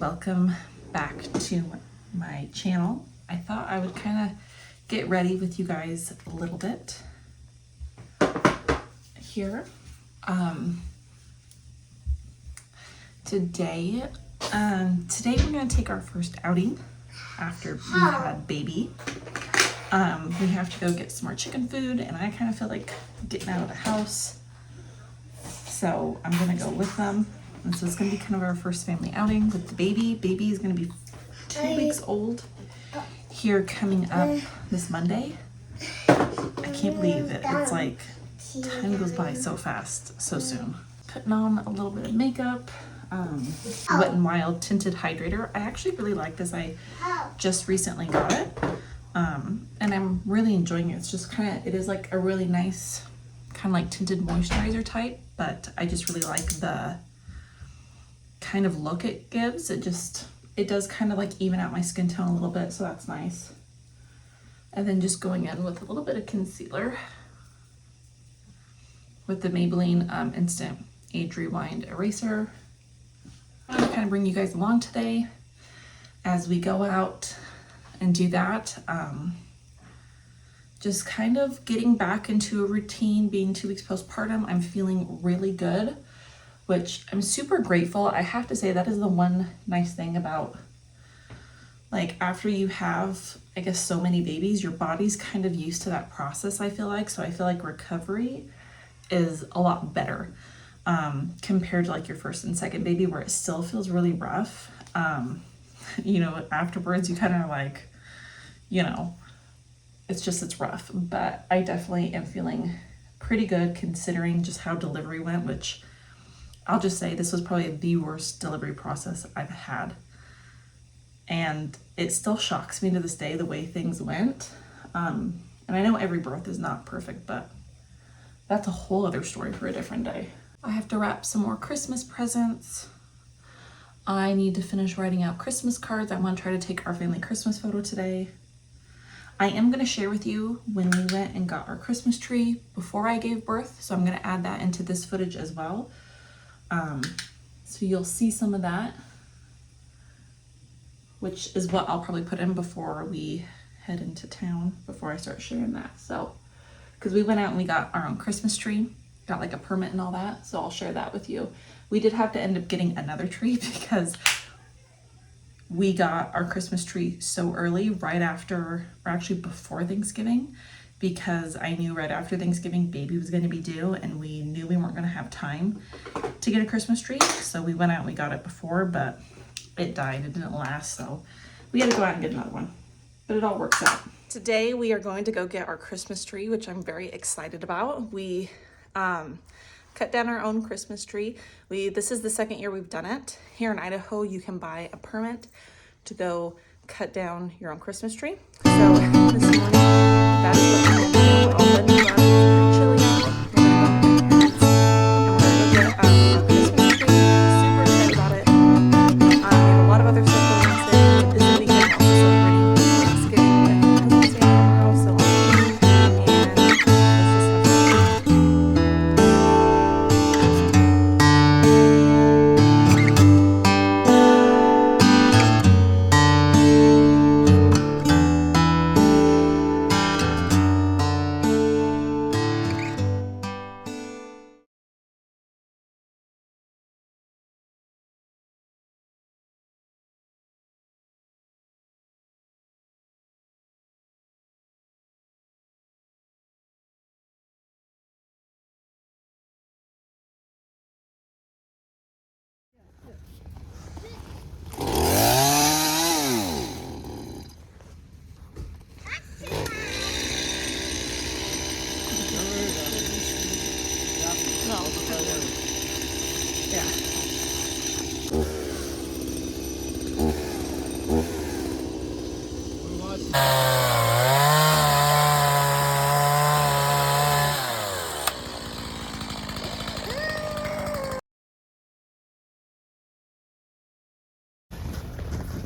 welcome back to my channel. I thought I would kind of get ready with you guys a little bit here. Today we're going to take our first outing after we had baby. We have to go get some more chicken food, and I kind of feel like getting out of the house, so I'm going to go with them. And so it's going to be kind of our first family outing with the baby. Baby is going to be 2 weeks old here coming up this Monday. I can't believe it. It's like time goes by so fast, so soon. Putting on a little bit of makeup. Wet n Wild tinted hydrator. I actually really like this. I just recently got it. And I'm really enjoying it. It's just kind of, it is like a really nice kind of like tinted moisturizer type, but I just really like the kind of look it gives. It does kind of like even out my skin tone a little bit, so that's nice. And then just going in with a little bit of concealer with the Maybelline Instant Age Rewind Eraser. I'm going to kind of bring you guys along today as we go out and do that. Just kind of getting back into a routine, being 2 weeks postpartum. I'm feeling really good, which I'm super grateful. I have to say that is the one nice thing about, like, after you have, I guess, so many babies, your body's kind of used to that process, I feel like. So I feel like recovery is a lot better compared to like your first and second baby, where it still feels really rough. You know, afterwards you kind of like, you know, it's rough, but I definitely am feeling pretty good considering just how delivery went, which I'll just say this was probably the worst delivery process I've had. And it still shocks me to this day the way things went. And I know every birth is not perfect, but that's a whole other story for a different day. I have to wrap some more Christmas presents. I need to finish writing out Christmas cards. I want to try to take our family Christmas photo today. I am going to share with you when we went and got our Christmas tree before I gave birth. So I'm going to add that into this footage as well. So you'll see some of that, which is what I'll probably put in before we head into town, before I start sharing that. So, because we went out and we got our own Christmas tree, got like a permit and all that. So I'll share that with you. We did have to end up getting another tree because we got our Christmas tree so early, right after, or actually before Thanksgiving, because I knew right after Thanksgiving baby was going to be due, and we knew we weren't going to have time to get a Christmas tree. So we went out and we got it before, but it died. It didn't last, so we had to go out and get another one. But it all works out. Today we are going to go get our Christmas tree, which I'm very excited about. We cut down our own Christmas tree. This is the second year we've done it. Here in Idaho, you can buy a permit to go cut down your own Christmas tree. So this morning, that is what we're going to do. I'll let you run chili out. We're going to go to my parents' and we're going to go get our Christmas tree. Super excited about it. We have a lot of other stuff going on today. This weekend, also celebrating Thanksgiving with my husband's family tomorrow. So and let's just have fun.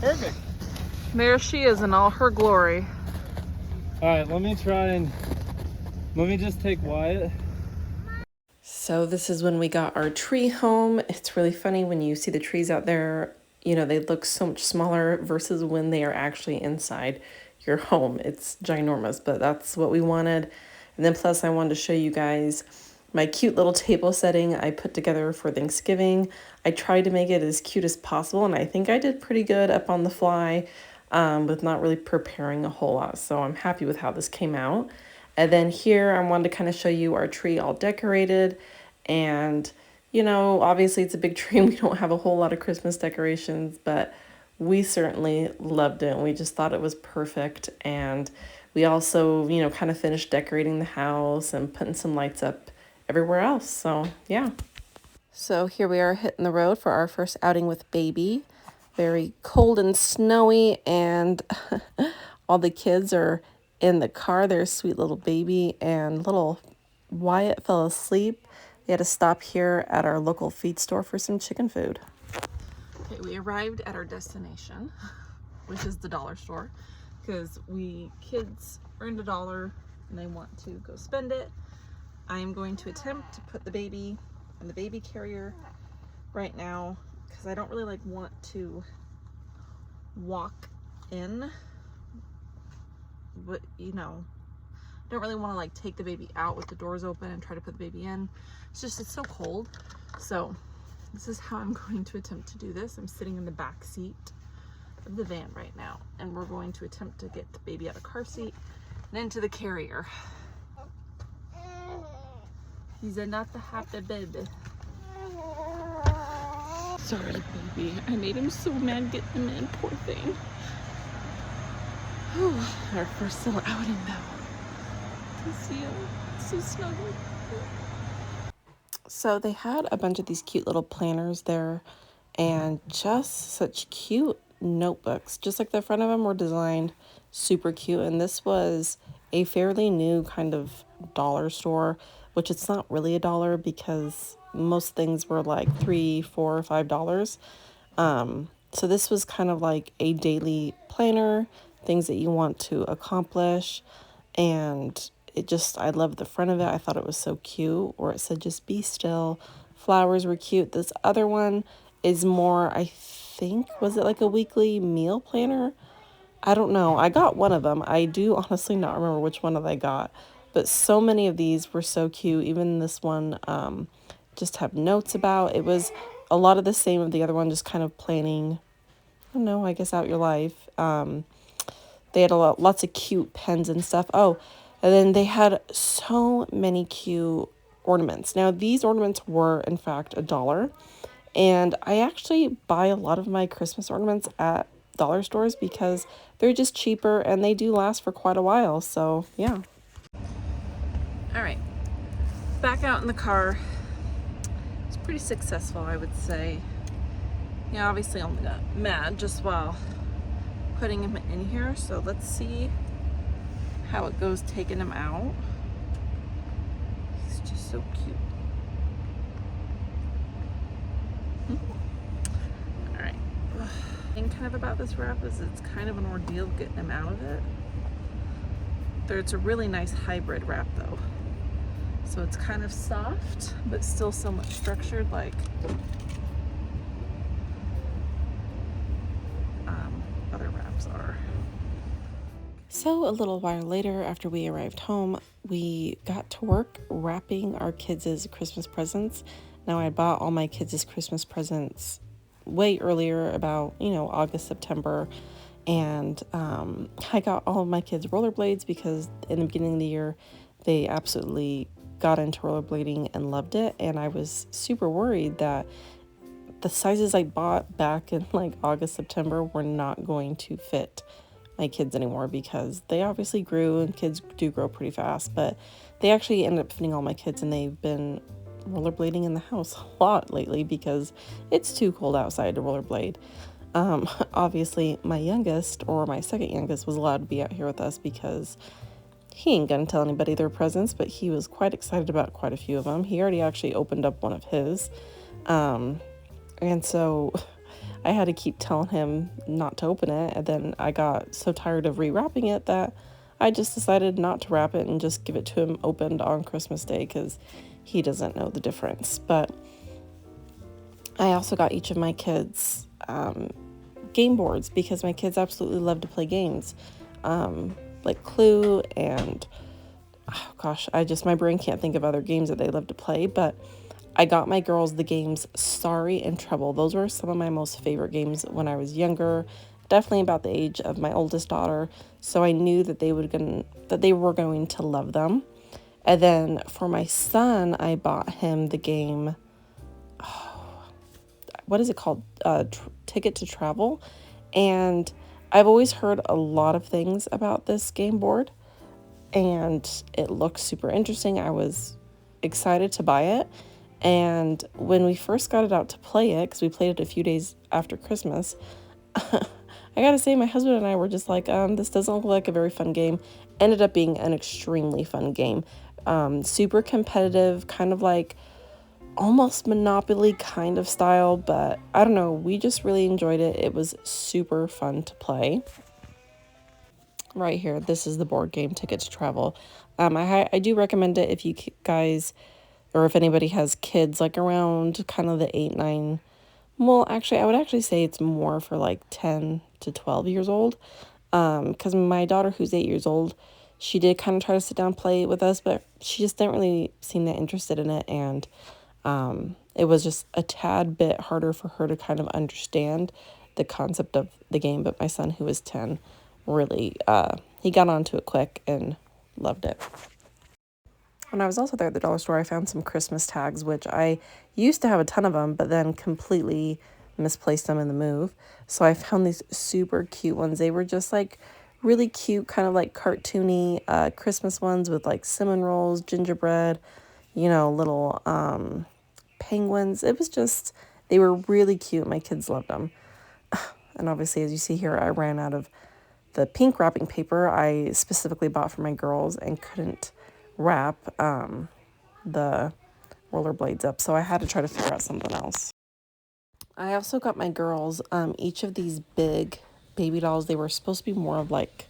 Perfect. There she is in all her glory. All right, let me just take Wyatt. So this is when we got our tree home. It's really funny when you see the trees out there, you know, they look so much smaller versus when they are actually inside your home. It's ginormous, but that's what we wanted. And then plus I wanted to show you guys my cute little table setting I put together for Thanksgiving. I tried to make it as cute as possible, and I think I did pretty good up on the fly with not really preparing a whole lot. So I'm happy with how this came out. And then here I wanted to kind of show you our tree all decorated. And, you know, obviously it's a big tree and we don't have a whole lot of Christmas decorations, but we certainly loved it. And we just thought it was perfect. And we also, you know, kind of finished decorating the house and putting some lights up everywhere else. So, yeah. So here we are hitting the road for our first outing with baby. Very cold and snowy, and all the kids are in the car. There's sweet little baby, and little Wyatt fell asleep. We had to stop here at our local feed store for some chicken food. Okay, we arrived at our destination, which is the dollar store, because kids earned $1 and they want to go spend it. I am going to attempt to put the baby in the baby carrier right now, because I don't really want to walk in, but you know, don't really want to take the baby out with the doors open and try to put the baby in. It's so cold. So this is how I'm going to attempt to do this. I'm sitting in the back seat of the van right now, and we're going to attempt to get the baby out of the car seat and into the carrier. He's not the happy baby. Sorry, baby. I made him so mad getting him in. Poor thing. Whew. Our first little outing, though. To see him so snugly. So they had a bunch of these cute little planners there, and just such cute notebooks. Just like the front of them were designed super cute. And this was a fairly new kind of dollar store, which it's not really $1 because most things were like $3, $4, or $5. So this was kind of like a daily planner, things that you want to accomplish. And I loved the front of it. I thought it was so cute, or it said just be still. Flowers were cute. This other one is more, I think, was it like a weekly meal planner? I don't know. I got one of them. I do honestly not remember which one that I got, but so many of these were so cute. Even this one just have notes about. It was a lot of the same of the other one, just kind of planning, I don't know, I guess out your life. They had lots of cute pens and stuff. Oh, and then they had so many cute ornaments. Now, these ornaments were, in fact, $1. And I actually buy a lot of my Christmas ornaments at dollar stores because they're just cheaper and they do last for quite a while. So, yeah. All right. Back out in the car. It's pretty successful, I would say. Yeah, obviously only got mad just while putting him in here. So let's see how it goes taking him out. He's just so cute. All right. The thing kind of about this wrap is it's kind of an ordeal getting him out of it. It's a really nice hybrid wrap though. So it's kind of soft, but still somewhat structured like other wraps are. So a little while later, after we arrived home, we got to work wrapping our kids' Christmas presents. Now, I bought all my kids' Christmas presents way earlier, about, August, September. And I got all of my kids rollerblades because in the beginning of the year, they absolutely got into rollerblading and loved it. And I was super worried that the sizes I bought back in August, September were not going to fit my kids anymore because they obviously grew, and kids do grow pretty fast, but they actually ended up fitting all my kids, and they've been rollerblading in the house a lot lately because it's too cold outside to rollerblade. Obviously my youngest, or my second youngest, was allowed to be out here with us because he ain't gonna tell anybody their presents, but he was quite excited about quite a few of them. He already actually opened up one of his. And so I had to keep telling him not to open it, and then I got so tired of rewrapping it that I just decided not to wrap it and just give it to him opened on Christmas Day because he doesn't know the difference. But I also got each of my kids game boards because my kids absolutely love to play games, like Clue and, oh gosh, my brain can't think of other games that they love to play, but I got my girls the games Sorry and Trouble. Those were some of my most favorite games when I was younger, definitely about the age of my oldest daughter. So I knew that they were going to love them. And then for my son, I bought him the game. What is it called? Ticket to Travel. And I've always heard a lot of things about this game board, and it looked super interesting. I was excited to buy it. And when we first got it out to play it, because we played it a few days after Christmas, I gotta say, my husband and I were just like, this doesn't look like a very fun game. Ended up being an extremely fun game. Super competitive, kind of like almost Monopoly kind of style, but I don't know, we just really enjoyed it. It was super fun to play. Right here, this is the board game Ticket to Travel. I do recommend it if you guys, or if anybody has kids like around kind of the 8, 9, well, actually, I would actually say it's more for like 10 to 12 years old. Because my daughter, who's 8 years old, she did kind of try to sit down and play with us, but she just didn't really seem that interested in it. And it was just a tad bit harder for her to kind of understand the concept of the game. But my son, who was 10, really, he got onto it quick and loved it. When I was also there at the dollar store, I found some Christmas tags, which I used to have a ton of them, but then completely misplaced them in the move. So I found these super cute ones. They were just like really cute, kind of like cartoony Christmas ones with like cinnamon rolls, gingerbread, little penguins. It was just, they were really cute. My kids loved them. And obviously, as you see here, I ran out of the pink wrapping paper I specifically bought for my girls and couldn't wrap the rollerblades up, so I had to try to figure out something else. I also got my girls each of these big baby dolls. They were supposed to be more of like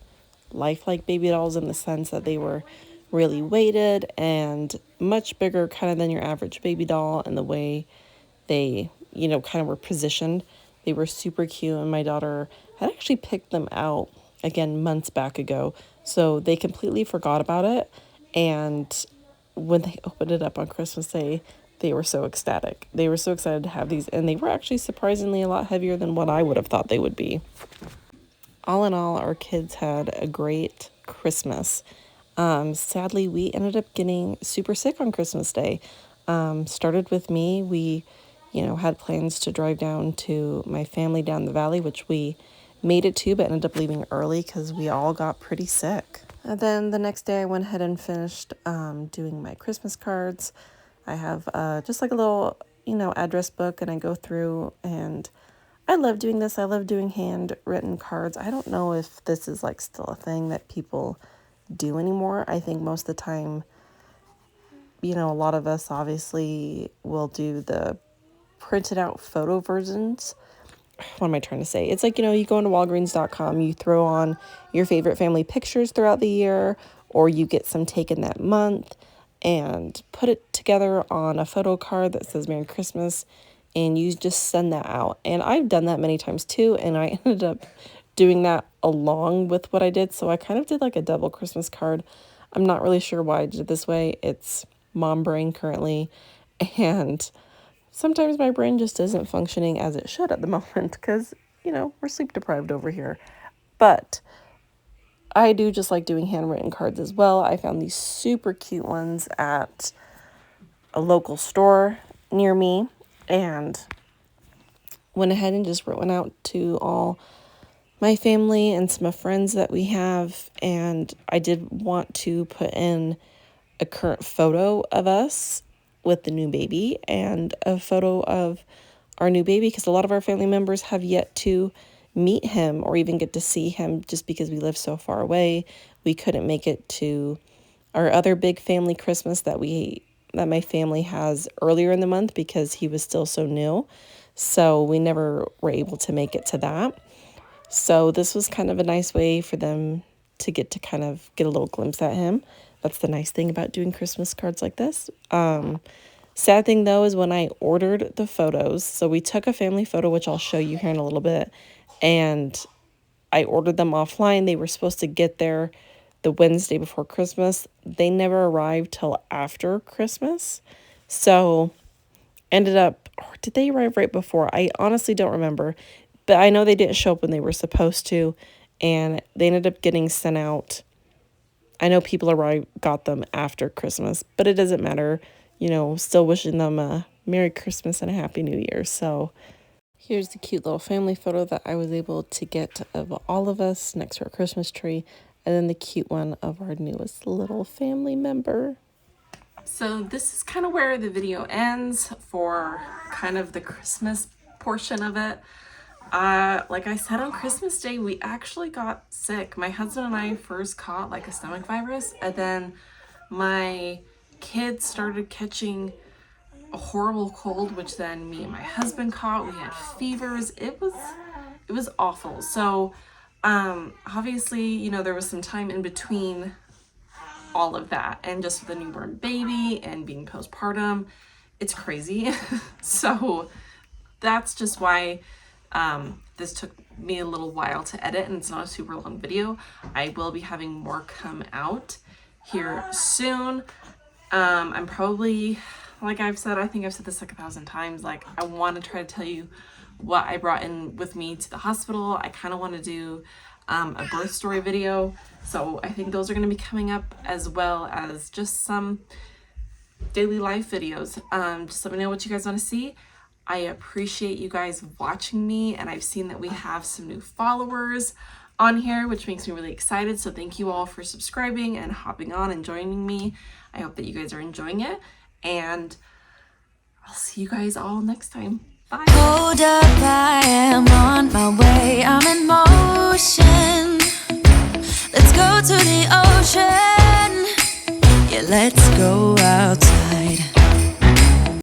lifelike baby dolls in the sense that they were really weighted and much bigger kind of than your average baby doll, and the way they kind of were positioned. They were super cute, and my daughter had actually picked them out again months back ago, so they completely forgot about it. And when they opened it up on Christmas Day, they were so ecstatic. They were so excited to have these, and they were actually surprisingly a lot heavier than what I would have thought they would be. All in all, our kids had a great Christmas. Sadly, we ended up getting super sick on Christmas Day. Started with me. We, had plans to drive down to my family down the valley, which we made it to, but ended up leaving early because we all got pretty sick. And then the next day I went ahead and finished doing my Christmas cards. I have just like a little, address book, and I go through, and I love doing this. I love doing handwritten cards. I don't know if this is like still a thing that people do anymore. I think most of the time, a lot of us obviously will do the printed out photo versions. What am I trying to say? It's like, you go into Walgreens.com, you throw on your favorite family pictures throughout the year, or you get some taken that month and put it together on a photo card that says Merry Christmas, and you just send that out. And I've done that many times too, and I ended up doing that along with what I did. So I kind of did like a double Christmas card. I'm not really sure why I did it this way. It's mom brain currently, and sometimes my brain just isn't functioning as it should at the moment because, we're sleep deprived over here. But I do just like doing handwritten cards as well. I found these super cute ones at a local store near me and went ahead and just wrote one out to all my family and some friends that we have. And I did want to put in a current photo of us with the new baby and a photo of our new baby, because a lot of our family members have yet to meet him or even get to see him just because we live so far away. We couldn't make it to our other big family Christmas that my family has earlier in the month because he was still so new. So we never were able to make it to that. So this was kind of a nice way for them to get a little glimpse at him. That's the nice thing about doing Christmas cards like this. Sad thing though is when I ordered the photos, so we took a family photo, which I'll show you here in a little bit, and I ordered them offline. They were supposed to get there the Wednesday before Christmas. They never arrived till after Christmas. So ended up, or did they arrive right before? I honestly don't remember, but I know they didn't show up when they were supposed to, and they ended up getting sent out. I know people got them after Christmas, but it doesn't matter. You know, still wishing them a Merry Christmas and a Happy New Year. So here's the cute little family photo that I was able to get of all of us next to our Christmas tree. And then the cute one of our newest little family member. So this is kind of where the video ends for kind of the Christmas portion of it. Like I said, on Christmas Day, we actually got sick. My husband and I first caught like a stomach virus, and then my kids started catching a horrible cold, which then me and my husband caught. We had fevers. It was awful. So obviously, you know, there was some time in between all of that, and just with a newborn baby and being postpartum, it's crazy. So that's just why this took me a little while to edit, and it's not a super long video. I will be having more come out here soon. I'm probably, like I've said, I think I've said this like 1,000 times, like I want to try to tell you what I brought in with me to the hospital. I kind of want to do a birth story video, so I think those are going to be coming up, as well as just some daily life videos. Just let me know what you guys want to see. I appreciate you guys watching me, and I've seen that we have some new followers on here, which makes me really excited. So thank you all for subscribing and hopping on and joining me. I hope that you guys are enjoying it, and I'll see you guys all next time. Bye. Hold up, I am on my way. I'm in motion. Let's go to the ocean. Yeah, let's go.